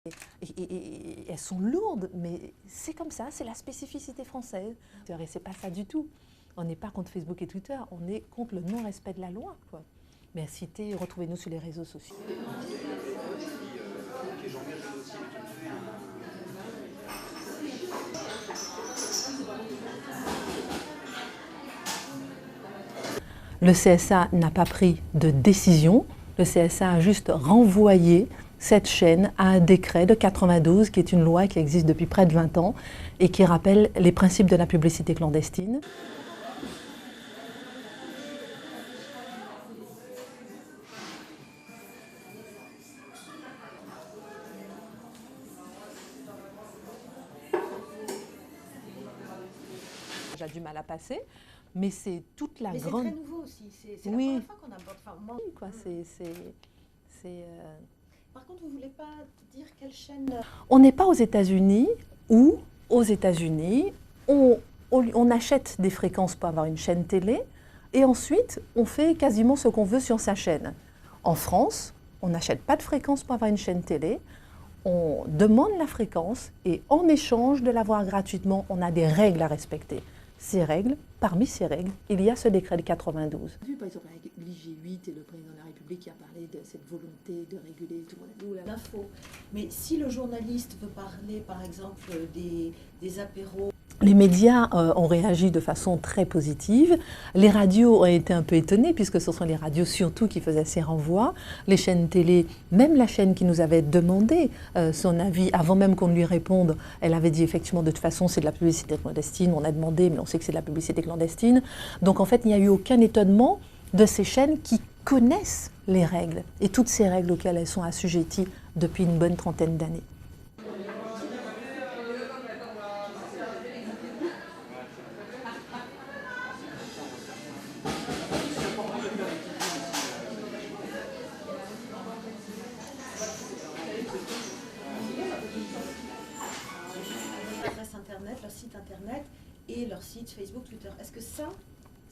Et elles sont lourdes, mais c'est comme ça, c'est la spécificité française. Et c'est pas ça du tout. On n'est pas contre Facebook et Twitter, on est contre le non-respect de la loi, quoi. Merci, retrouvez-nous sur les réseaux sociaux. Le CSA n'a pas pris de décision, le CSA a juste renvoyé cette chaîne à un décret de 92, qui est une loi qui existe depuis près de 20 ans et qui rappelle les principes de la publicité clandestine. J'ai du mal à passer, mais c'est toute la grande... Mais c'est très nouveau aussi, c'est la première fois qu'on aborde... Oui, quoi, Par contre, vous ne voulez pas dire quelle chaîne... On n'est pas aux États-Unis où, aux États-Unis, on achète des fréquences pour avoir une chaîne télé et ensuite, on fait quasiment ce qu'on veut sur sa chaîne. En France, on n'achète pas de fréquences pour avoir une chaîne télé, on demande la fréquence et en échange de l'avoir gratuitement, on a des règles à respecter. Ces règles, parmi ces règles, il y a ce décret de 92. Par exemple, avec l'IG8 et le président de la République qui a parlé de cette volonté de réguler tout l'info. Mais si le journaliste veut parler, par exemple, des apéros... Les médias ont réagi de façon très positive. Les radios ont été un peu étonnées puisque ce sont les radios surtout qui faisaient ces renvois. Les chaînes télé, même la chaîne qui nous avait demandé son avis avant même qu'on lui réponde, elle avait dit effectivement de toute façon c'est de la publicité clandestine. On a demandé mais on sait que c'est de la publicité clandestine. Donc en fait il n'y a eu aucun étonnement de ces chaînes qui connaissent les règles et toutes ces règles auxquelles elles sont assujetties depuis une bonne trentaine d'années. L'adresse internet, leur site internet et leur site Facebook, Twitter. Est-ce que ça,